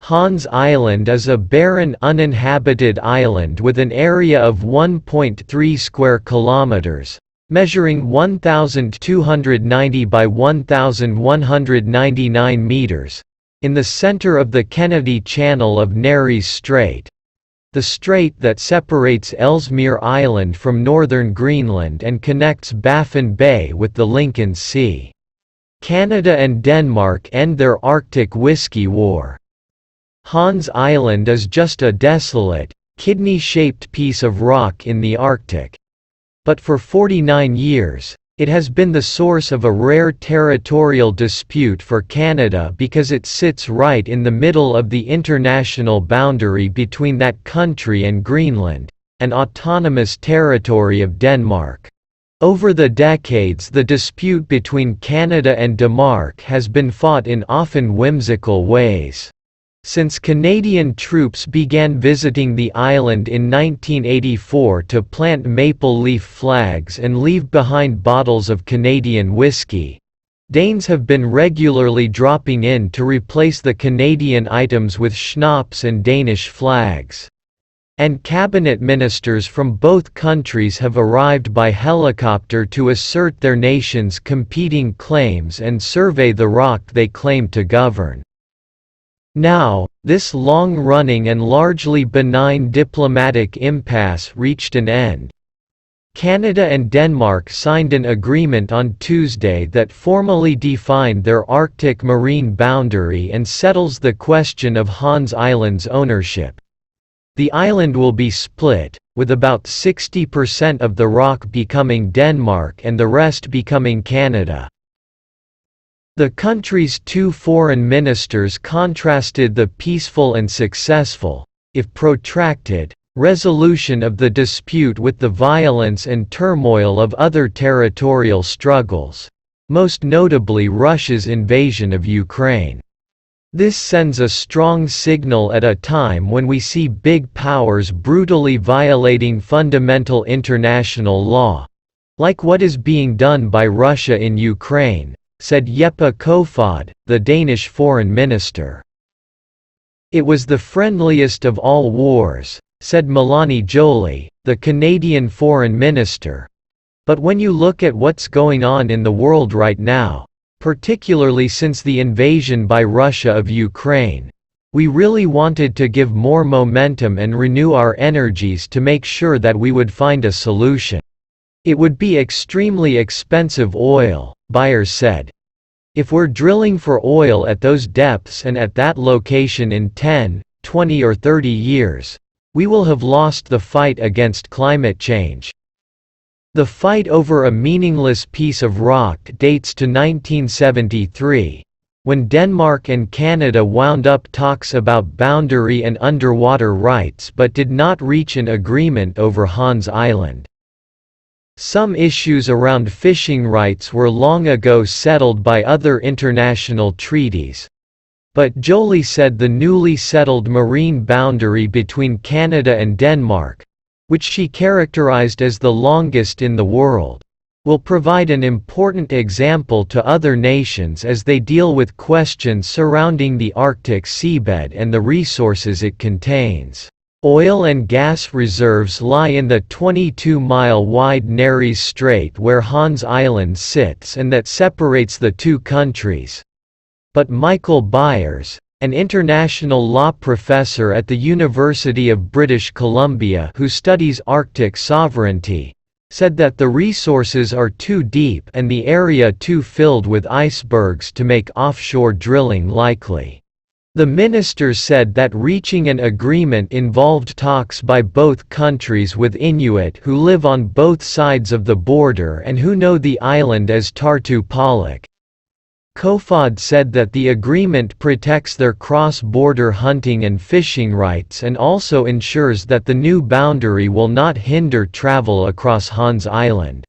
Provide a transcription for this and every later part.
Hans Island is a barren uninhabited island with an area of 1.3 square kilometers, measuring 1,290 by 1,199 meters, in the center of the Kennedy Channel of Nares Strait, the strait that separates Ellesmere Island from northern Greenland and connects Baffin Bay with the Lincoln Sea. Canada and Denmark end their Arctic Whiskey War. Hans Island is just a desolate, kidney-shaped piece of rock in the Arctic. But for 49 years, it has been the source of a rare territorial dispute for Canada because it sits right in the middle of the international boundary between that country and Greenland, an autonomous territory of Denmark. Over the decades, the dispute between Canada and Denmark has been fought in often whimsical ways. Since Canadian troops began visiting the island in 1984 to plant maple leaf flags and leave behind bottles of Canadian whiskey, Danes have been regularly dropping in to replace the Canadian items with schnapps and Danish flags. And cabinet ministers from both countries have arrived by helicopter to assert their nations' competing claims and survey the rock they claim to govern. Now, this long-running and largely benign diplomatic impasse reached an end. Canada and Denmark signed an agreement on Tuesday that formally defined their Arctic marine boundary and settles the question of Hans Island's ownership. The island will be split, with about 60% of the rock becoming Denmark and the rest becoming Canada. The country's two foreign ministers contrasted the peaceful and successful, if protracted, resolution of the dispute with the violence and turmoil of other territorial struggles, most notably Russia's invasion of Ukraine. This sends a strong signal at a time when we see big powers brutally violating fundamental international law, like what is being done by Russia in Ukraine, said Jeppe Kofod, the Danish foreign minister. It was the friendliest of all wars, said Mélanie Joly, the Canadian foreign minister. But when you look at what's going on in the world right now, particularly since the invasion by Russia of Ukraine, we really wanted to give more momentum and renew our energies to make sure that we would find a solution. It would be extremely expensive oil, Byers said. If we're drilling for oil at those depths and at that location in 10, 20 or 30 years, we will have lost the fight against climate change. The fight over a meaningless piece of rock dates to 1973, when Denmark and Canada wound up talks about boundary and underwater rights but did not reach an agreement over Hans Island. Some issues around fishing rights were long ago settled by other international treaties. But Joly said the newly settled marine boundary between Canada and Denmark, which she characterized as the longest in the world, will provide an important example to other nations as they deal with questions surrounding the Arctic seabed and the resources it contains. Oil and gas reserves lie in the 22-mile-wide Nares Strait where Hans Island sits and that separates the two countries. But Michael Byers, an international law professor at the University of British Columbia who studies Arctic sovereignty, said that the resources are too deep and the area too filled with icebergs to make offshore drilling likely. The ministers said that reaching an agreement involved talks by both countries with Inuit who live on both sides of the border and who know the island as Tartu Palak. Kofod said that the agreement protects their cross-border hunting and fishing rights and also ensures that the new boundary will not hinder travel across Hans Island.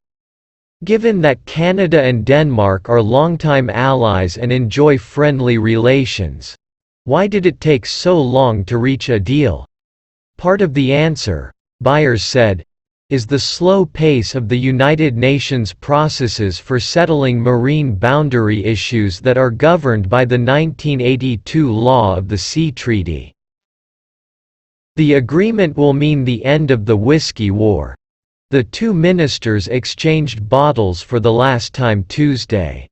Given that Canada and Denmark are longtime allies and enjoy friendly relations, why did it take so long to reach a deal? Part of the answer, Byers said, is the slow pace of the United Nations processes for settling marine boundary issues that are governed by the 1982 Law of the Sea Treaty. The agreement will mean the end of the Whiskey War. The two ministers exchanged bottles for the last time Tuesday.